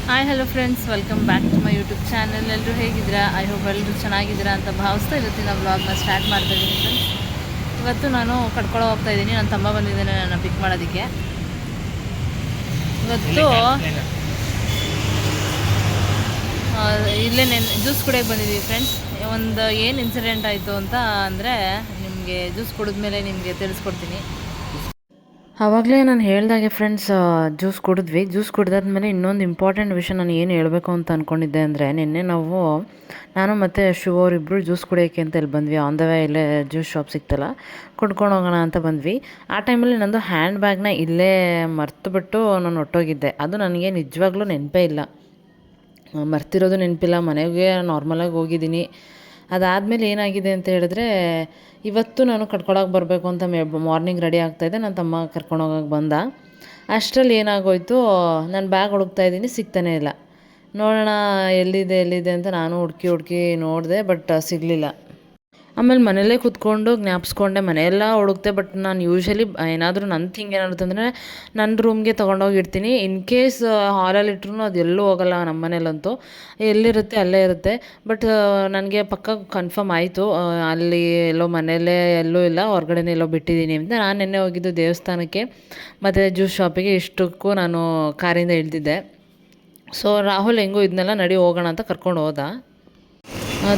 Hi hello friends, welcome back to my YouTube channel. ಎಲ್ಲರೂ ಹೇಗಿದ್ದೀರಾ? I hope ಎಲ್ಲರೂ ಚೆನ್ನಾಗಿದ್ದೀರಾ ಅಂತ ಭಾವಿಸ್ತಾ ಇವತ್ತಿನ ವ್ಲಾಗ್ನ ಸ್ಟಾರ್ಟ್ ಮಾಡ್ತಾ ಇದ್ದೀನಿ ಫ್ರೆಂಡ್ಸ್. ಇವತ್ತು ನಾನು ಕಡ್ಕೊಳ್ಳೋ ಹೋಗ್ತಾ ಇದ್ದೀನಿ. ನನ್ನ ತಮ್ಮ ಬಂದಿದ್ದಾನೆ ನನ್ನ ಪಿಕ್ ಮಾಡೋದಕ್ಕೆ. ಇವತ್ತು ಇಲ್ಲೇ ಜ್ಯೂಸ್ ಕುಡಿಯೋಕ್ಕೆ ಬಂದಿದ್ದೀವಿ ಫ್ರೆಂಡ್ಸ್. ಒಂದು ಏನು ಇನ್ಸಿಡೆಂಟ್ ಆಯಿತು ಅಂತ ಅಂದರೆ ನಿಮಗೆ ಜ್ಯೂಸ್ ಕುಡಿದ್ಮೇಲೆ ನಿಮಗೆ ತಿಳಿಸ್ಕೊಡ್ತೀನಿ. ಆವಾಗಲೇ ನಾನು ಹೇಳ್ದಾಗೆ ಫ್ರೆಂಡ್ಸ್, ಜ್ಯೂಸ್ ಕುಡಿದ್ವಿ. ಜ್ಯೂಸ್ ಕುಡಿದಾದ್ಮೇಲೆ ಇನ್ನೊಂದು ಇಂಪಾರ್ಟೆಂಟ್ ವಿಷಯ ನಾನು ಏನು ಹೇಳಬೇಕು ಅಂತ ಅಂದ್ಕೊಂಡಿದ್ದೆ ಅಂದರೆ, ನಿನ್ನೆ ನಾನು ಮತ್ತು ಶಿವ ಅವರಿಬ್ಬರು ಜ್ಯೂಸ್ ಕುಡಿಯೋಕ್ಕೆ ಅಂತ ಇಲ್ಲಿ ಬಂದ್ವಿ. ಆನ್ ದ ವೇ ಇಲ್ಲೇ ಜ್ಯೂಸ್ ಶಾಪ್ ಸಿಕ್ತಲ್ಲ, ಕುಡ್ಕೊಂಡು ಹೋಗೋಣ ಅಂತ ಬಂದ್ವಿ. ಆ ಟೈಮಲ್ಲಿ ನಂದು ಹ್ಯಾಂಡ್ ಬ್ಯಾಗ್ನ ಇಲ್ಲೇ ಮರ್ತುಬಿಟ್ಟು ನಾನು ಹೊಟ್ಟೋಗಿದ್ದೆ. ಅದು ನನಗೆ ನಿಜವಾಗ್ಲೂ ನೆನಪೇ ಇಲ್ಲ, ಮರ್ತಿರೋದು ನೆನಪಿಲ್ಲ. ಮನೆಗೆ ನಾರ್ಮಲಾಗಿ ಹೋಗಿದ್ದೀನಿ. ಅದಾದಮೇಲೆ ಏನಾಗಿದೆ ಅಂತ ಹೇಳಿದ್ರೆ, ಇವತ್ತು ನಾನು ಕಟ್ಕೊಳಕ್ಕೆ ಬರಬೇಕು ಅಂತ ಮಾರ್ನಿಂಗ್ ರೆಡಿ ಆಗ್ತಾಯಿದ್ದೆ. ನನ್ನ ತಮ್ಮ ಕರ್ಕೊಂಡೋಗಕ್ಕೆ ಬಂದ. ಅಷ್ಟರಲ್ಲಿ ಏನಾಗೋಯ್ತು, ನಾನು ಬ್ಯಾಗ್ ಹುಡುಕ್ತಾಯಿದ್ದೀನಿ, ಸಿಗ್ತಾನೇ ಇಲ್ಲ. ನೋಡೋಣ ಎಲ್ಲಿದೆ ಅಂತ ನಾನು ಹುಡುಕಿ ನೋಡಿದೆ, ಬಟ್ ಸಿಗಲಿಲ್ಲ. ಆಮೇಲೆ ಮನೆಯಲ್ಲೇ ಕೂತ್ಕೊಂಡು ಜ್ಞಾಪಿಸ್ಕೊಂಡೆ, ಮನೆಯೆಲ್ಲ ಹುಡುಕ್ತೆ. ಬಟ್ ನಾನು ಯೂಶ್ವಲಿ ಏನಾದರೂ ನನ್ನ ಥಿಂಗ್ ಏನಾಗುತ್ತೆ ಅಂದರೆ ನನ್ನ ರೂಮ್ಗೆ ತೊಗೊಂಡೋಗಿರ್ತೀನಿ. ಇನ್ ಕೇಸ್ ಹಾಲಲ್ಲಿ ಇಟ್ರು ಅದು ಎಲ್ಲೂ ಹೋಗಲ್ಲ. ನಮ್ಮ ಮನೇಲಂತೂ ಎಲ್ಲಿರುತ್ತೆ ಅಲ್ಲೇ ಇರುತ್ತೆ. ಬಟ್ ನನಗೆ ಪಕ್ಕ ಕನ್ಫರ್ಮ್ ಆಯಿತು, ಅಲ್ಲಿ ಎಲ್ಲೋ ಮನೆಯಲ್ಲೇ ಎಲ್ಲೂ ಇಲ್ಲ, ಹೊರಗಡೆನೇ ಎಲ್ಲೋ ಬಿಟ್ಟಿದ್ದೀನಿ ಅಂತ. ನಾನು ನಿನ್ನೆ ಹೋಗಿದ್ದು ದೇವಸ್ಥಾನಕ್ಕೆ ಮತ್ತು ಜ್ಯೂಸ್ ಶಾಪಿಗೆ. ಇಷ್ಟಕ್ಕೂ ನಾನು ಕಾರಿಂದ ಇಳಿದಿದ್ದೆ. ಸೊ ರಾಹುಲ್ ಹೆಂಗೂ ಇದನ್ನೆಲ್ಲ ನಡಿ ಹೋಗೋಣ ಅಂತ ಕರ್ಕೊಂಡು ಹೋದ.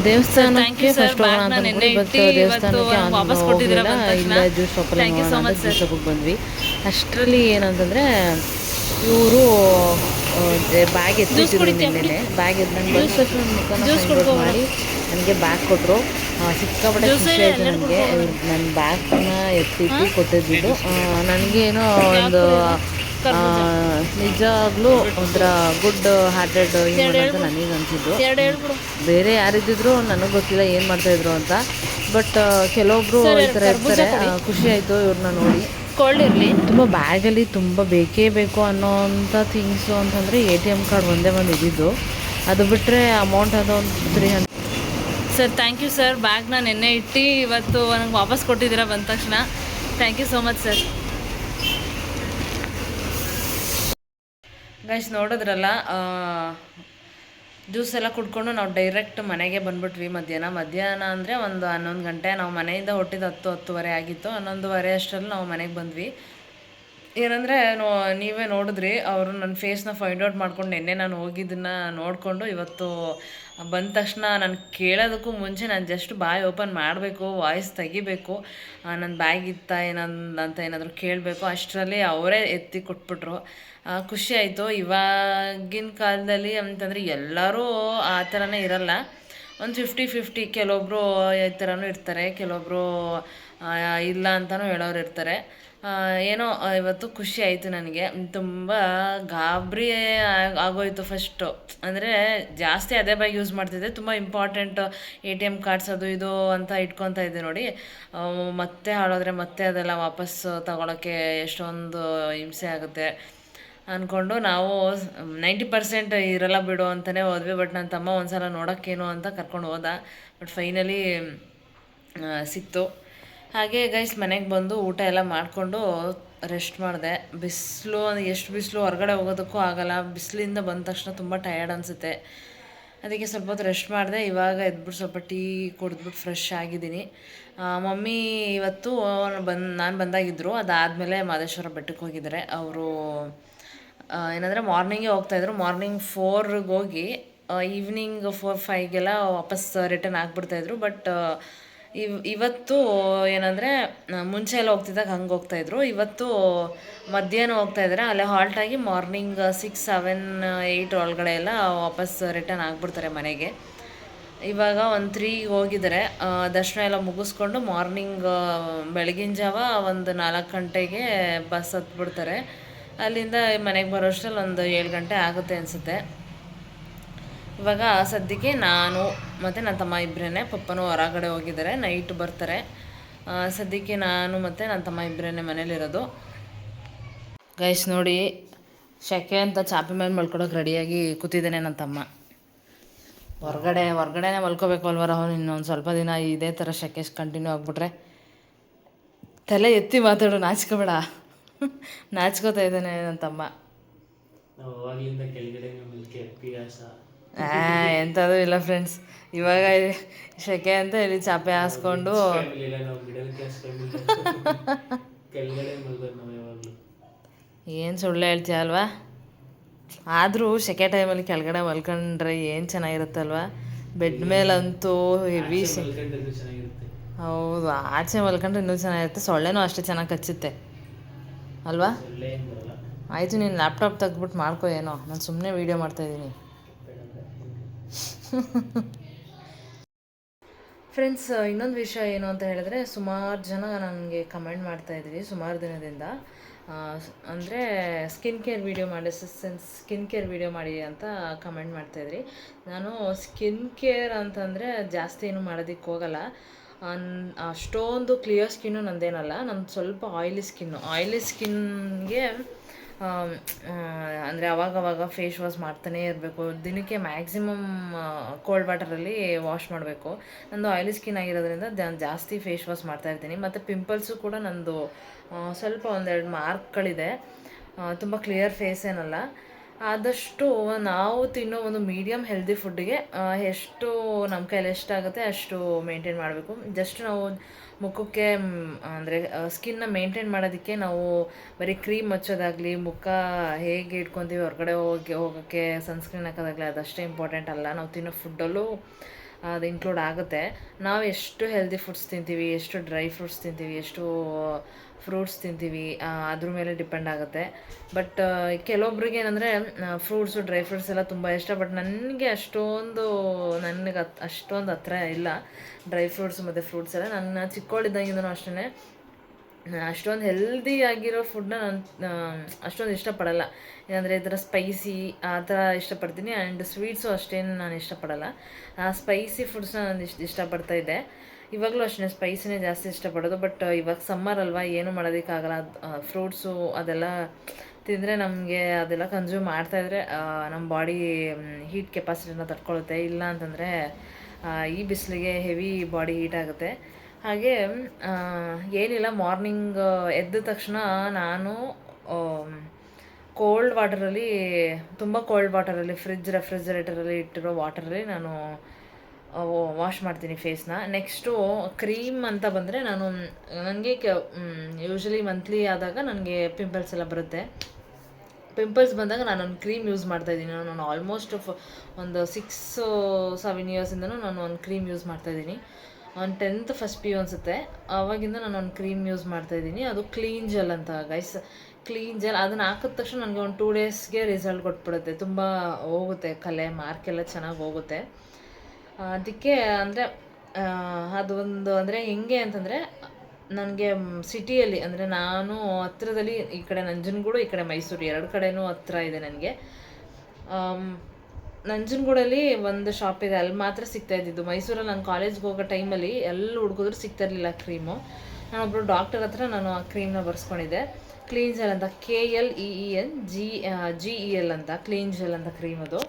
ದೇವಸ್ಥಾನಕ್ಕೆ ಫಸ್ಟ್ ಹೋಗೋಣ ಅಂತ ದೇವಸ್ಥಾನಕ್ಕೆ ವಾಪಸ್ ಕೊಟ್ಟಿದ್ದೀರಾ ಇಲ್ಲ ಜ್ಯೂಸ್ ಶಾಪಲ್ಲಿ ಜ್ಯೂಸ್ ಶಾಪಿಗೆ ಬಂದ್ವಿ. ಅಷ್ಟರಲ್ಲಿ ಏನಂತಂದರೆ ಇವರು ಬ್ಯಾಗ್ ಎತ್ತಿದ್ರು. ನಿನ್ನೆ ಬ್ಯಾಗ್ ಎದ್ದು ನಂಗೆ ಮಾಡಿ ನನಗೆ ಬ್ಯಾಗ್ ಕೊಟ್ಟರು. ಸಿಕ್ಕಾಪಟ್ಟೆ ಖುಷಿ ಆಯಿತು ನನಗೆ. ನನ್ನ ಬ್ಯಾಗ್ನ ಎತ್ತಿಟ್ಟು ಕೊಟ್ಟಿದ್ದು ನನಗೇನೋ ಒಂದು ನಿಜವಾಗ್ಲೂ ಒಂಥರ ಗುಡ್ ಹಾರ್ಟೆಡ್ ಅಂತ ನನಗೆ ಅನಿಸಿದ್ದು. ಬೇರೆ ಯಾರಿದ್ದಿದ್ರು ನನಗೆ ಗೊತ್ತಿಲ್ಲ ಏನು ಮಾಡ್ತಾಯಿದ್ರು ಅಂತ. ಬಟ್ ಕೆಲವೊಬ್ರು ಈ ಥರ ಇರ್ತಾರೆ. ಖುಷಿ ಆಯಿತು ಇವ್ರನ್ನ ನೋಡಿ. ತುಂಬ ಬ್ಯಾಗಲ್ಲಿ ತುಂಬ ಬೇಕೇ ಬೇಕು ಅನ್ನೋವಂಥ ಥಿಂಗ್ಸು ಅಂತಂದರೆ ATM ಕಾರ್ಡ್ ಒಂದೇ ಒಂದು ಇದ್ದಿದ್ದು. ಅದು ಬಿಟ್ಟರೆ ಅಮೌಂಟ್ ಅದು ಒಂದು 300. Sir thank you sir. ಬ್ಯಾಗ್ನ ನೆನ್ನೆ ಇಟ್ಟು ಇವತ್ತು ನನಗೆ ವಾಪಸ್ ಕೊಟ್ಟಿದ್ದೀರಾ ಬಂದ ತಕ್ಷಣ. Thank you so much sir. Guys ನೋಡಿದ್ರಲ್ಲ, ಜ್ಯೂಸ್ ಎಲ್ಲ ಕುಡ್ಕೊಂಡು ನಾವು ಡೈರೆಕ್ಟ್ ಮನೆಗೆ ಬಂದುಬಿಟ್ವಿ. ಮಧ್ಯಾಹ್ನ ಅಂದರೆ ಒಂದು 11 ಗಂಟೆ. ನಾವು ಮನೆಯಿಂದ ಹೊಟ್ಟಿದ್ದು 10-10:30 ಆಗಿತ್ತು. 11:30 ಅಷ್ಟರಲ್ಲಿ ನಾವು ಮನೆಗೆ ಬಂದ್ವಿ. ಏನಂದರೆ ನೀವೇ ನೋಡಿದ್ರಿ, ಅವರು ನನ್ನ ಫೇಸ್ನ ಫೈಂಡ್ ಔಟ್ ಮಾಡ್ಕೊಂಡು ನಿನ್ನೆ ನಾನು ಹೋಗಿದ್ದನ್ನು ನೋಡಿಕೊಂಡು ಇವತ್ತು ಬಂದ ತಕ್ಷಣ ನಾನು ಕೇಳೋದಕ್ಕೂ ಮುಂಚೆ ನಾನು ಜಸ್ಟ್ ಬಾಯ್ ಓಪನ್ ಮಾಡಬೇಕು, ವಾಯ್ಸ್ ತೆಗಿಬೇಕು, ನನ್ನ ಬ್ಯಾಗ್ ಇತ್ತಾ ಅಂತ ಏನಾದರೂ ಕೇಳಬೇಕು. ಅಷ್ಟರಲ್ಲಿ ಅವರೇ ಎತ್ತಿ ಕೊಟ್ಬಿಟ್ರು. ಖುಷಿ ಆಯಿತು. ಇವಾಗಿನ ಕಾಲದಲ್ಲಿ ಅಂತಂದರೆ ಎಲ್ಲರೂ ಆ ಥರನೇ ಇರಲ್ಲ. ಒಂದು 50-50 ಕೆಲವೊಬ್ಬರು ಈ ಥರನೂ ಇರ್ತಾರೆ, ಕೆಲವೊಬ್ಬರು ಇಲ್ಲ ಅಂತಲೂ ಹೇಳೋರು ಇರ್ತಾರೆ. ಏನೋ ಇವತ್ತು ಖುಷಿ ಆಯಿತು ನನಗೆ. ತುಂಬ ಗಾಬರಿ ಆಗೋಯಿತು ಫಸ್ಟು. ಅಂದರೆ ಜಾಸ್ತಿ ಅದೇ ಬ್ಯಾಗ್ ಯೂಸ್ ಮಾಡ್ತಿದ್ದೆ. ತುಂಬ ಇಂಪಾರ್ಟೆಂಟ್ ATM ಕಾರ್ಡ್ಸ್ ಅದು ಇದು ಅಂತ ಇಟ್ಕೊತಾ ಇದ್ದೆ ನೋಡಿ. ಮತ್ತೆ ಹಾಳಾದರೆ ಮತ್ತೆ ಅದೆಲ್ಲ ವಾಪಸ್ ತಗೊಳ್ಳೋಕ್ಕೆ ಎಷ್ಟೊಂದು ಹಿಂಸೆ ಆಗುತ್ತೆ ಅಂದ್ಕೊಂಡು ನಾವು 90% ಇರಲ್ಲ ಬಿಡು ಅಂತಲೇ ಹೋದ್ವಿ. ಬಟ್ ನನ್ನ ತಮ್ಮ ಒಂದು ಸಲ ನೋಡೋಕ್ಕೇನು ಅಂತ ಕರ್ಕೊಂಡು ಹೋದ. ಬಟ್ ಫೈನಲಿ ಸಿಕ್ತು. ಹಾಗೆ ಗೈಸ್ ಮನೆಗೆ ಬಂದು ಊಟ ಎಲ್ಲ ಮಾಡಿಕೊಂಡು ರೆಸ್ಟ್ ಮಾಡಿದೆ. ಬಿಸಿಲು ಎಷ್ಟು ಬಿಸಿಲು, ಹೊರಗಡೆ ಹೋಗೋದಕ್ಕೂ ಆಗೋಲ್ಲ. ಬಿಸಿಲಿಂದ ಬಂದ ತಕ್ಷಣ ತುಂಬ ಟಯರ್ಡ್ ಅನಿಸುತ್ತೆ. ಅದಕ್ಕೆ ಸ್ವಲ್ಪ ಹೊತ್ತು ರೆಸ್ಟ್ ಮಾಡಿದೆ. ಇವಾಗ ಎದ್ಬಿಟ್ಟು ಸ್ವಲ್ಪ ಟೀ ಕುಡಿದ್ಬಿಟ್ಟು ಫ್ರೆಶ್ ಆಗಿದ್ದೀನಿ. ಮಮ್ಮಿ ಇವತ್ತು ನಾನು ಬಂದಾಗಿದ್ದರು. ಅದಾದಮೇಲೆ ಮಾದೇಶ್ವರ ಬೆಟ್ಟಕ್ಕೆ ಹೋಗಿದ್ದಾರೆ. ಅವರು ಏನಂದರೆ ಮಾರ್ನಿಂಗೇ ಹೋಗ್ತಾಯಿದ್ರು. ಮಾರ್ನಿಂಗ್ 4ಗೆ ಹೋಗಿ ಈವ್ನಿಂಗ್ 4-5ಗೆಲ್ಲ ವಾಪಸ್ ರಿಟರ್ನ್ ಆಗಿಬಿಡ್ತಾಯಿದ್ರು. ಬಟ್ ಇವತ್ತು ಏನಂದರೆ ಮುಂಚೆ ಎಲ್ಲ ಹೋಗ್ತಿದ್ದಾಗ ಹಂಗೆ ಹೋಗ್ತಾಯಿದ್ರು. ಇವತ್ತು ಮಧ್ಯಾಹ್ನ ಹೋಗ್ತಾಯಿದ್ದಾರೆ. ಅಲ್ಲೇ ಹಾಲ್ಟಾಗಿ ಮಾರ್ನಿಂಗ್ 6-7-8 ಒಳಗಡೆ ಎಲ್ಲ ವಾಪಸ್ ರಿಟರ್ನ್ ಆಗಿಬಿಡ್ತಾರೆ ಮನೆಗೆ. ಇವಾಗ ಒಂದು 3ಗೆ ಹೋಗಿದ್ದಾರೆ. ದರ್ಶನ ಎಲ್ಲ ಮುಗಿಸ್ಕೊಂಡು ಮಾರ್ನಿಂಗ್ ಬೆಳಗಿನ ಜಾವ ಒಂದು 4 ಗಂಟೆಗೆ ಬಸ್ ಹತ್ಬಿಡ್ತಾರೆ. ಅಲ್ಲಿಂದ ಮನೆಗೆ ಬರೋಷ್ಟರಲ್ಲಿ ಒಂದು 7 ಗಂಟೆ ಆಗುತ್ತೆ ಅನಿಸುತ್ತೆ. ಇವಾಗ ಸದ್ಯಕ್ಕೆ ನಾನು ಮತ್ತು ನನ್ನ ತಮ್ಮ ಇಬ್ಬರೇ, ಪಪ್ಪನೂ ಹೊರಗಡೆ ಹೋಗಿದ್ದಾರೆ, ನೈಟ್ ಬರ್ತಾರೆ. ಸದ್ಯಕ್ಕೆ ನಾನು ಮತ್ತು ನನ್ನ ತಮ್ಮ ಇಬ್ಬರೇ ಮನೇಲಿರೋದು. ಗೈಸ್ ನೋಡಿ, ಶೆಕೆ ಅಂತ ಚಾಪೆ ಮೇಲೆ ಮಲ್ಕೊಳಕ್ಕೆ ರೆಡಿಯಾಗಿ ಕೂತಿದ್ದಾನೆ ನನ್ನ ತಮ್ಮ. ಹೊರಗಡೆನೇ ಮಲ್ಕೋಬೇಕು ಅಲ್ವ ರಾಹುಲ್? ಇನ್ನೊಂದು ಸ್ವಲ್ಪ ದಿನ ಇದೇ ಥರ ಶೆಕೆ ಕಂಟಿನ್ಯೂ ಆಗಿಬಿಟ್ರೆ. ತಲೆ ಎತ್ತಿ ಮಾತಾಡು, ನಾಚ್ಕೋಬೇಡ. ನಾಚ್ಕೋತಾ ಇದ್ದಾನೆ ನನ್ನ ತಮ್ಮ. ನಾವು ಅವಾಗಲಿಂದ ಕೆಳಗಡೆ ಮೇಲೆ ಅಭ್ಯಾಸ. ಎಂಥದ್ದು ಇಲ್ಲ ಫ್ರೆಂಡ್ಸ್. ಇವಾಗ ಸೆಕೆ ಅಂತ ಇಲ್ಲಿ ಚಾಪೆ ಹಾಸ್ಕೊಂಡು ಫ್ಯಾಮಿಲಿ ಇಲ್ಲ, ನಾವು ಮಿಡಲ್ ಕ್ಲಾಸ್ ಫ್ಯಾಮಿಲಿ. ಕೆಳಗಡೆ ಮಲ್ಗೋದು ನಾವು ಯಾವಾಗಲೂ. ಏನು ಸುಳ್ಳು ಹೇಳ್ತೀಯ ಅಲ್ವಾ? ಆದರೂ ಸೆಕೆ ಟೈಮಲ್ಲಿ ಕೆಳಗಡೆ ಮಲ್ಕೊಂಡ್ರೆ ಏನು ಚೆನ್ನಾಗಿರುತ್ತಲ್ವಾ? ಬೆಡ್ ಮೇಲಂತೂ ಹೆವಿ ಮಲ್ಕೊಂಡ್ರೆ ಚೆನ್ನಾಗಿರುತ್ತೆ. ಹೌದು, ಆಚೆ ಮಲ್ಕೊಂಡ್ರೆ ಇನ್ನೂ ಚೆನ್ನಾಗಿರುತ್ತೆ. ಸೊಳ್ಳೆನೂ ಅಷ್ಟೇ ಚೆನ್ನಾಗಿ ಕಚ್ಚುತ್ತೆ ಅಲ್ವಾ? ಸೊಳ್ಳೆ ಏನು ಬರಲ್ಲ. ಆಯಿತು, ನೀನು ಲ್ಯಾಪ್ಟಾಪ್ ತೆಗ್ದ್ಬಿಟ್ಟು ಮಾಡ್ಕೋ. ಏನೋ ನಾನು ಸುಮ್ಮನೆ ವೀಡಿಯೋ ಮಾಡ್ತಾಯಿದ್ದೀನಿ. ಫ್ರೆಂಡ್ಸ್, ಇನ್ನೊಂದು ವಿಷಯ ಏನು ಅಂತ ಹೇಳಿದ್ರೆ, ಸುಮಾರು ಜನ ನನಗೆ ಕಮೆಂಟ್ ಮಾಡ್ತಾಯಿದ್ವಿ ಸುಮಾರು ದಿನದಿಂದ. ಅಂದರೆ ಸ್ಕಿನ್ ಕೇರ್ ವೀಡಿಯೋ ಮಾಡಿ, ಸ್ಕಿನ್ ಕೇರ್ ವೀಡಿಯೋ ಮಾಡಿ ಅಂತ ಕಮೆಂಟ್ ಮಾಡ್ತಾಯಿದ್ರಿ. ನಾನು ಸ್ಕಿನ್ ಕೇರ್ ಅಂತಂದರೆ ಜಾಸ್ತಿ ಏನು ಮಾಡೋದಕ್ಕೆ ಹೋಗಲ್ಲ. ಅಷ್ಟೊಂದು ಕ್ಲಿಯರ್ ಸ್ಕಿನ್ನು ನಂದೇನಲ್ಲ. ನಂದು ಸ್ವಲ್ಪ ಆಯಿಲಿ ಸ್ಕಿನ್ಗೆ ಅಂದರೆ ಅವಾಗವಾಗ ಫೇಸ್ ವಾಶ್ ಮಾಡ್ತಾನೇ ಇರಬೇಕು. ದಿನಕ್ಕೆ ಮ್ಯಾಕ್ಸಿಮಮ್ ಕೋಲ್ಡ್ ವಾಟರಲ್ಲಿ ವಾಶ್ ಮಾಡಬೇಕು. ನಂದು ಆಯಿಲಿ ಸ್ಕಿನ್ ಆಗಿರೋದ್ರಿಂದ ಜಾಸ್ತಿ ಫೇಸ್ ವಾಶ್ ಮಾಡ್ತಾಯಿರ್ತೀನಿ. ಮತ್ತು ಪಿಂಪಲ್ಸು ಕೂಡ ನಂದು ಸ್ವಲ್ಪ ಒಂದೆರಡು ಮಾರ್ಕ್ಗಳಿದೆ. ತುಂಬ ಕ್ಲಿಯರ್ ಫೇಸ್ ಏನಲ್ಲ. ಆದಷ್ಟು ನಾವು ತಿನ್ನೋ ಒಂದು ಮೀಡಿಯಮ್ ಹೆಲ್ದಿ ಫುಡ್ಡಿಗೆ ಎಷ್ಟು ನಮ್ಮ ಕೈಲಿ ಎಷ್ಟಾಗುತ್ತೆ ಅಷ್ಟು ಮೇಂಟೈನ್ ಮಾಡಬೇಕು. ಜಸ್ಟ್ ನಾವು ಮುಖಕ್ಕೆ ಅಂದರೆ ಸ್ಕಿನ್ನ ಮೇಂಟೈನ್ ಮಾಡೋದಕ್ಕೆ ನಾವು ಬರೀ ಕ್ರೀಮ್ ಹಚ್ಚೋದಾಗಲಿ, ಮುಖ ಹೇಗೆ ಇಟ್ಕೊತೀವಿ ಹೊರಗಡೆ ಹೋಗೋಕ್ಕೆ ಸನ್ಸ್ಕ್ರೀನ್ ಹಾಕೋದಾಗಲಿ ಅದಷ್ಟೇ ಇಂಪಾರ್ಟೆಂಟ್ ಅಲ್ಲ. ನಾವು ತಿನ್ನೋ ಫುಡ್ಡಲ್ಲೂ ಅದು ಇನ್ಕ್ಲೂಡ್ ಆಗುತ್ತೆ. ನಾವು ಎಷ್ಟು ಹೆಲ್ದಿ ಫುಡ್ಸ್ ತಿಂತೀವಿ, ಎಷ್ಟು ಡ್ರೈ ಫ್ರೂಟ್ಸ್ ತಿಂತೀವಿ, ಎಷ್ಟು ಫ್ರೂಟ್ಸ್ ತಿಂತೀವಿ, ಅದ್ರ ಮೇಲೆ ಡಿಪೆಂಡ್ ಆಗುತ್ತೆ. ಬಟ್ ಕೆಲವೊಬ್ರಿಗೆ ಏನಂದರೆ ಫ್ರೂಟ್ಸು ಡ್ರೈ ಫ್ರೂಟ್ಸ್ ಎಲ್ಲ ತುಂಬ ಇಷ್ಟ. ಬಟ್ ನನಗೆ ಅಷ್ಟೊಂದು ಹತ್ರ ಇಲ್ಲ ಡ್ರೈ ಫ್ರೂಟ್ಸ್ ಮತ್ತು ಫ್ರೂಟ್ಸ್ ಎಲ್ಲ. ನನ್ನ ಚಿಕ್ಕವಳಿದ್ದಾಗಿಂದನೂ ಅಷ್ಟೇ ಅಷ್ಟೊಂದು ಹೆಲ್ದಿ ಆಗಿರೋ ಫುಡ್ನ ನಾನು ಅಷ್ಟೊಂದು ಇಷ್ಟಪಡಲ್ಲ. ಏನಂದರೆ ಈ ಥರ ಸ್ಪೈಸಿ ಆ ಥರ ಇಷ್ಟಪಡ್ತೀನಿ. ಆ್ಯಂಡ್ ಸ್ವೀಟ್ಸು ಅಷ್ಟೇನು ನಾನು ಇಷ್ಟಪಡಲ್ಲ. ಸ್ಪೈಸಿ ಫುಡ್ಸ್ನ ನಾನು ಇಷ್ಟಪಡ್ತಾಯಿದ್ದೆ. ಇವಾಗಲೂ ಅಷ್ಟೇ ಸ್ಪೈಸಿನೇ ಜಾಸ್ತಿ ಇಷ್ಟಪಡೋದು. ಬಟ್ ಇವಾಗ ಸಮ್ಮರ್ ಅಲ್ವಾ, ಏನೂ ಮಾಡೋದಕ್ಕಾಗಲ್ಲ. ಫ್ರೂಟ್ಸು ಅದೆಲ್ಲ ತಿಂದರೆ ನಮಗೆ ಅದೆಲ್ಲ ಕನ್ಸ್ಯೂಮ್ ಮಾಡ್ತಾಯಿದ್ರೆ ನಮ್ಮ ಬಾಡಿ ಹೀಟ್ ಕೆಪಾಸಿಟಿನ ತಡ್ಕೊಳ್ಳುತ್ತೆ. ಇಲ್ಲ ಅಂತಂದರೆ ಈ ಬಿಸಿಲಿಗೆ ಹೆವಿ ಬಾಡಿ ಹೀಟ್ ಆಗುತ್ತೆ. ಹಾಗೆ ಏನಿಲ್ಲ, ಮಾರ್ನಿಂಗ್ ಎದ್ದ ತಕ್ಷಣ ನಾನು ತುಂಬ ಕೋಲ್ಡ್ ವಾಟರಲ್ಲಿ ರೆಫ್ರಿಜರೇಟರಲ್ಲಿ ಇಟ್ಟಿರೋ ವಾಟರಲ್ಲಿ ನಾನು ವಾಶ್ ಮಾಡ್ತೀನಿ ಫೇಸ್ನ. ನೆಕ್ಸ್ಟು ಕ್ರೀಮ್ ಅಂತ ಬಂದರೆ ನನಗೆ ಯೂಶ್ವಲಿ ಮಂತ್ಲಿ ಆದಾಗ ನನಗೆ ಪಿಂಪಲ್ಸ್ ಎಲ್ಲ ಬರುತ್ತೆ. ಪಿಂಪಲ್ಸ್ ಬಂದಾಗ ನಾನೊಂದು ಕ್ರೀಮ್ ಯೂಸ್ ಮಾಡ್ತಾಯಿದ್ದೀನಿ. ನಾನು ಆಲ್ಮೋಸ್ಟ್ ಒಂದು 6-7 ಇಯರ್ಸಿಂದನೂ ನಾನು ಒಂದು ಕ್ರೀಮ್ ಯೂಸ್ ಮಾಡ್ತಾಯಿದ್ದೀನಿ. ಒಂದು 10th ಫಸ್ಟ್ PU ಅನಿಸುತ್ತೆ, ಆವಾಗಿಂದ ನಾನು ಒಂದು ಕ್ರೀಮ್ ಯೂಸ್ ಮಾಡ್ತಾಯಿದ್ದೀನಿ. ಅದು ಕ್ಲೀನ್ ಜೆಲ್ ಅಂತ ಗೈಸ್. ಕ್ಲೀನ್ ಜೆಲ್ ಅದನ್ನು ಹಾಕಿದ ತಕ್ಷಣ ನನಗೆ ಒಂದು 2 ಡೇಸ್ಗೆ ರಿಸಲ್ಟ್ ಕೊಟ್ಬಿಡುತ್ತೆ. ತುಂಬ ಹೋಗುತ್ತೆ, ಕಲೆ ಮಾರ್ಕೆಲ್ಲ ಚೆನ್ನಾಗಿ ಹೋಗುತ್ತೆ. ಅದಕ್ಕೆ ಅಂದರೆ ಅದೊಂದು ಅಂದರೆ ಹೆಂಗೆ ಅಂತಂದರೆ, ನನಗೆ ಸಿಟಿಯಲ್ಲಿ ಅಂದರೆ ನಾನು ಹತ್ರದಲ್ಲಿ ಈ ಕಡೆ ನಂಜನಗೂಡು, ಈ ಕಡೆ ಮೈಸೂರು 2 ಕಡೆನೂ ಹತ್ರ ಇದೆ ನನಗೆ. ನಂಜನಗೂಡಲ್ಲಿ ಒಂದು ಶಾಪ್ ಇದೆ, ಅಲ್ಲಿ ಮಾತ್ರ ಸಿಗ್ತಾಯಿದ್ದಿದ್ದು. ಮೈಸೂರಲ್ಲಿ ನಾನು ಕಾಲೇಜ್ಗೆ ಹೋಗೋ ಟೈಮಲ್ಲಿ ಎಲ್ಲಿ ಹುಡುಕಿದ್ರು ಸಿಗ್ತಾಯಿರಲಿಲ್ಲ ಕ್ರೀಮು. ನಾನೊಬ್ಬರು ಡಾಕ್ಟರ್ ಹತ್ರ ನಾನು ಆ ಕ್ರೀಮ್ನ ಬರ್ಸ್ಕೊಂಡಿದ್ದೆ. ಕ್ಲೀನ್ ಜೆಲ್ ಅಂತ, KLENGEL ಅಂತ ಕ್ಲೀನ್ ಜೆಲ್ ಅಂತ ಕ್ರೀಮ್ ಅದು.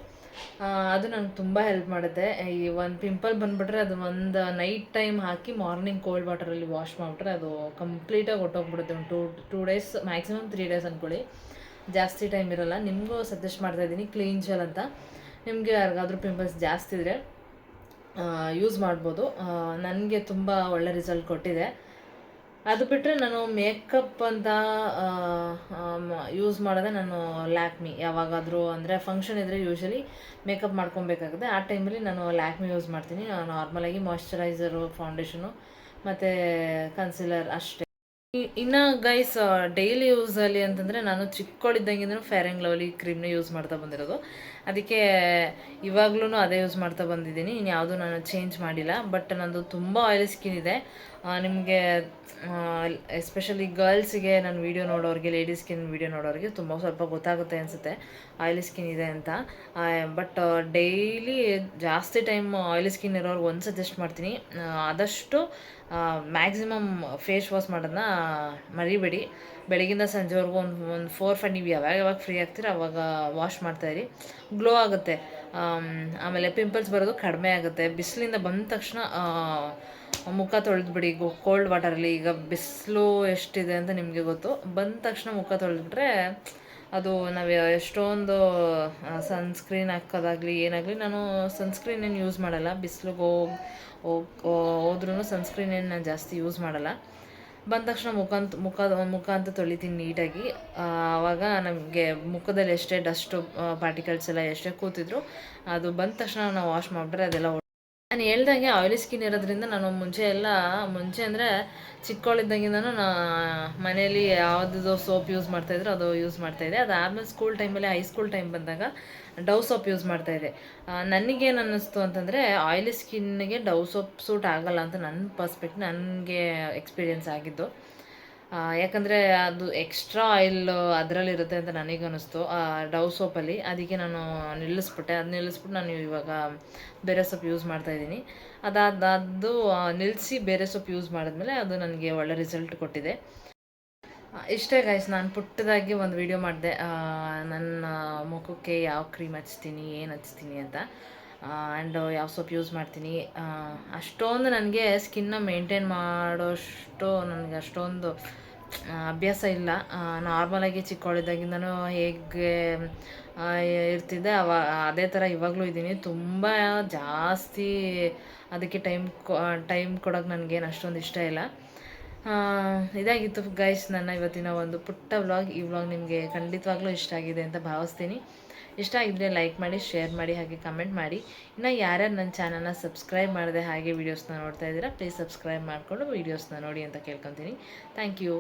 ಅದು ನಂಗೆ ತುಂಬ ಹೆಲ್ಪ್ ಮಾಡುತ್ತೆ. ಈ ಒಂದು ಪಿಂಪಲ್ ಬಂದುಬಿಟ್ರೆ ಅದು ಒಂದು ನೈಟ್ ಟೈಮ್ ಹಾಕಿ ಮಾರ್ನಿಂಗ್ ಕೋಲ್ಡ್ ವಾಟರಲ್ಲಿ ವಾಶ್ ಮಾಡಿಬಿಟ್ರೆ ಅದು ಕಂಪ್ಲೀಟಾಗಿ ಹೊಟ್ಟೋಗ್ಬಿಡುತ್ತೆ. ಒಂದು 2 ಡೇಸ್ ಮ್ಯಾಕ್ಸಿಮಮ್ 3 ಡೇಸ್ ಅಂದ್ಕೊಳ್ಳಿ, ಜಾಸ್ತಿ ಟೈಮ್ ಇರೋಲ್ಲ. ನಿಮಗೂ ಸಜೆಸ್ಟ್ ಮಾಡ್ತಾಯಿದ್ದೀನಿ ಕ್ಲೀನ್ ಜೆಲ್ ಅಂತ. ನಿಮಗೆ ಯಾರಿಗಾದ್ರೂ ಪಿಂಪಲ್ಸ್ ಜಾಸ್ತಿ ಇದ್ದರೆ ಯೂಸ್ ಮಾಡ್ಬೋದು. ನನಗೆ ತುಂಬ ಒಳ್ಳೆ ರಿಸಲ್ಟ್ ಕೊಟ್ಟಿದೆ. ಅದು ಬಿಟ್ಟರೆ ನಾನು ಮೇಕಪ್ ಅಂತ ಯೂಸ್ ಮಾಡೋದೆ ನಾನು ಲ್ಯಾಕ್ಮಿ. ಯಾವಾಗಾದರೂ ಅಂದರೆ ಫಂಕ್ಷನ್ ಇದ್ದರೆ ಯೂಶ್ವಲಿ ಮೇಕಪ್ ಮಾಡ್ಕೊಬೇಕಾಗುತ್ತೆ. ಆ ಟೈಮಲ್ಲಿ ನಾನು ಲ್ಯಾಕ್ಮಿ ಯೂಸ್ ಮಾಡ್ತೀನಿ. ನಾರ್ಮಲಾಗಿ ಮಾಯ್ಶ್ಚರೈಸರು, ಫೌಂಡೇಶನು ಮತ್ತು ಕನ್ಸಿಲರ್ ಅಷ್ಟೇ. ಇನ್ನು ಗೈಸ್, ಡೈಲಿ ಯೂಸಲ್ಲಿ ಅಂತಂದರೆ ನಾನು ಚಿಕ್ಕವಳಿದ್ದಂಗಿಂದನೂ ಫೇರ್ ಆ್ಯಂಡ್ ಲವ್ಲಿ ಕ್ರೀಮ್ನ ಯೂಸ್ ಮಾಡ್ತಾ ಬಂದಿರೋದು. ಅದಕ್ಕೆ ಇವಾಗ್ಲೂ ಅದೇ ಯೂಸ್ ಮಾಡ್ತಾ ಬಂದಿದ್ದೀನಿ. ಇನ್ಯಾವುದೂ ನಾನು ಚೇಂಜ್ ಮಾಡಿಲ್ಲ. ಬಟ್ ನಂದು ತುಂಬ ಆಯಿಲಿ ಸ್ಕಿನ್ ಇದೆ. ನಿಮಗೆ ಎಸ್ಪೆಷಲಿ ಗರ್ಲ್ಸಿಗೆ ನನ್ನ ವೀಡಿಯೋ ನೋಡೋರಿಗೆ, ಲೇಡೀಸ್ ಸ್ಕಿನ್ ವೀಡಿಯೋ ನೋಡೋರಿಗೆ ಸ್ವಲ್ಪ ಗೊತ್ತಾಗುತ್ತೆ ಅನಿಸುತ್ತೆ ಆಯಿಲಿ ಸ್ಕಿನ್ ಇದೆ ಅಂತ. ಬಟ್ ಡೈಲಿ ಜಾಸ್ತಿ ಟೈಮ್ ಆಯಿಲಿ ಸ್ಕಿನ್ ಇರೋರು ಒಂದು ಸಜೆಸ್ಟ್ ಮಾಡ್ತೀನಿ, ಆದಷ್ಟು ಮ್ಯಾಕ್ಸಿಮಮ್ ಫೇಸ್ ವಾಶ್ ಮಾಡೋದನ್ನ ಮರಿಬೇಡಿ. ಬೆಳಗಿಂದ ಸಂಜೆವರೆಗೂ ಒಂದು 4-5 ನೀವು ಯಾವಾಗ ಫ್ರೀ ಆಗ್ತೀರ ಆವಾಗ ವಾಶ್ ಮಾಡ್ತಾಯಿರಿ. ಗ್ಲೋ ಆಗುತ್ತೆ. ಆಮೇಲೆ ಪಿಂಪಲ್ಸ್ ಬರೋದು ಕಡಿಮೆ ಆಗುತ್ತೆ. ಬಿಸಿಲಿಂದ ಬಂದ ತಕ್ಷಣ ಮುಖ ತೊಳೆದ್ಬಿಡಿ ಕೋಲ್ಡ್ ವಾಟರಲ್ಲಿ. ಈಗ ಬಿಸಿಲು ಎಷ್ಟಿದೆ ಅಂತ ನಿಮಗೆ ಗೊತ್ತು. ಬಂದ ತಕ್ಷಣ ಮುಖ ತೊಳೆದ್ಬಿಟ್ರೆ ಅದು ನಾವು ಎಷ್ಟೊಂದು ಸನ್ಸ್ಕ್ರೀನ್ ಹಾಕೋದಾಗಲಿ ಏನಾಗಲಿ, ನಾನು ಸನ್ಸ್ಕ್ರೀನ್ ಏನು ಯೂಸ್ ಮಾಡಲ್ಲ. ಬಿಸಿಲಿಗೆ ಹೋದ್ರೂ ಸನ್ಸ್ಕ್ರೀನ್ ಏನು ನಾನು ಜಾಸ್ತಿ ಯೂಸ್ ಮಾಡಲ್ಲ. ಬಂದ ತಕ್ಷಣ ಮುಖ ಅಂತ ತೊಳಿತೀನಿ ನೀಟಾಗಿ. ಆವಾಗ ನಮಗೆ ಮುಖದಲ್ಲಿ ಎಷ್ಟೇ ಡಸ್ಟು ಪಾರ್ಟಿಕಲ್ಸ್ ಎಲ್ಲ ಎಷ್ಟೇ ಕೂತಿದ್ರು ಅದು ಬಂದ ತಕ್ಷಣ ನಾವು ವಾಶ್ ಮಾಡಿಬಿಟ್ರೆ ಅದೆಲ್ಲ. ನಾನು ಹೇಳ್ದಂಗೆ ಆಯಿಲಿ ಸ್ಕಿನ್ ಇರೋದ್ರಿಂದ ನಾನು ಮುಂಚೆ ಅಂದರೆ ಚಿಕ್ಕವಳಿದ್ದಾಗಿಂದನೂ ಮನೇಲಿ ಯಾವುದೋ ಸೋಪ್ ಯೂಸ್ ಮಾಡ್ತಾಯಿದ್ರು ಅದು ಯೂಸ್ ಮಾಡ್ತಾಯಿದ್ದೆ. ಅದಾದಮೇಲೆ ಸ್ಕೂಲ್ ಟೈಮಲ್ಲಿ ಹೈಸ್ಕೂಲ್ ಟೈಮ್ ಬಂದಾಗ ಡವ್ ಸೋಪ್ ಯೂಸ್ ಮಾಡ್ತಾಯಿದ್ದೆ. ನನಗೇನು ಅನ್ನಿಸ್ತು ಅಂತಂದರೆ ಆಯಿಲಿ ಸ್ಕಿನ್ನಿಗೆ ಡವ್ ಸೋಪ್ ಸೂಟ್ ಆಗಲ್ಲ ಅಂತ ನನ್ನ ಪರ್ಸ್ಪೆಕ್ಟಿವ್, ನನಗೆ ಎಕ್ಸ್ಪೀರಿಯೆನ್ಸ್ ಆಗಿದ್ದು. ಯಾಕಂದರೆ ಅದು ಎಕ್ಸ್ಟ್ರಾ ಆಯಿಲ್ ಅದರಲ್ಲಿರುತ್ತೆ ಅಂತ ನನಗನ್ನಿಸ್ತು ಡವ್ ಸೋಪಲ್ಲಿ. ಅದಕ್ಕೆ ನಾನು ನಿಲ್ಲಿಸ್ಬಿಟ್ಟೆ. ಅದು ನಿಲ್ಲಿಸ್ಬಿಟ್ಟು ನಾನು ಇವಾಗ ಬೇರೆ ಸೋಪ್ ಯೂಸ್ ಮಾಡ್ತಾಯಿದ್ದೀನಿ. ಅದು ನಿಲ್ಲಿಸಿ ಬೇರೆ ಸೋಪ್ ಯೂಸ್ ಮಾಡಿದ್ಮೇಲೆ ಅದು ನನಗೆ ಒಳ್ಳೆ ರಿಸಲ್ಟ್ ಕೊಟ್ಟಿದೆ. ಇಷ್ಟೇ ಗೈಸ್, ನಾನು ಪುಟ್ಟದಾಗಿ ಒಂದು ವಿಡಿಯೋ ಮಾಡಿದೆ ನನ್ನ ಮುಖಕ್ಕೆ ಯಾವ ಕ್ರೀಮ್ ಹಚ್ತೀನಿ, ಏನು ಹಚ್ತೀನಿ ಅಂತ, ಆ್ಯಂಡ್ ಯಾವ ಸೋಪ್ ಯೂಸ್ ಮಾಡ್ತೀನಿ. ಅಷ್ಟೊಂದು ನನಗೆ ಸ್ಕಿನ್ನ ಮೇಂಟೈನ್ ಮಾಡೋಷ್ಟು ನನಗೆ ಅಷ್ಟೊಂದು ಅಭ್ಯಾಸ ಇಲ್ಲ. ನಾರ್ಮಲಾಗಿ ಚಿಕ್ಕವಳಿದ್ದಾಗಿಂದನೂ ಹೇಗೆ ಇರ್ತಿದ್ದೆ ಅದೇ ಥರ ಇವಾಗಲೂ ಇದ್ದೀನಿ. ತುಂಬ ಜಾಸ್ತಿ ಅದಕ್ಕೆ ಟೈಮ್ ಕೊಡೋಕೆ ನನಗೇನು ಅಷ್ಟೊಂದು ಇಷ್ಟ ಇಲ್ಲ. ಇದಾಗಿತ್ತು ಗೈಸ್ ನನ್ನ ಇವತ್ತಿನ ಒಂದು ಪುಟ್ಟ ವ್ಲಾಗ್. ಈ ವ್ಲಾಗ್ ನಿಮಗೆ ಖಂಡಿತವಾಗ್ಲೂ ಇಷ್ಟ ಆಗಿದೆ ಅಂತ ಭಾವಿಸ್ತೀನಿ. ಇಷ್ಟ ಆಗಿದ್ರೆ ಲೈಕ್ ಮಾಡಿ, ಶೇರ್ ಮಾಡಿ, ಹಾಗೆ ಕಮೆಂಟ್ ಮಾಡಿ. ಇನ್ನು ಯಾರ್ಯಾರು ನನ್ನ ಚಾನಲ್ನ ಸಬ್ಸ್ಕ್ರೈಬ್ ಮಾಡಿದೆ ಹಾಗೆ ವೀಡಿಯೋಸ್ನ ನೋಡ್ತಾ ಇದ್ದೀರಾ, ಪ್ಲೀಸ್ ಸಬ್ಸ್ಕ್ರೈಬ್ ಮಾಡಿಕೊಂಡು ವೀಡಿಯೋಸ್ನ ನೋಡಿ ಅಂತ ಕೇಳ್ಕೊತೀನಿ. Thank you.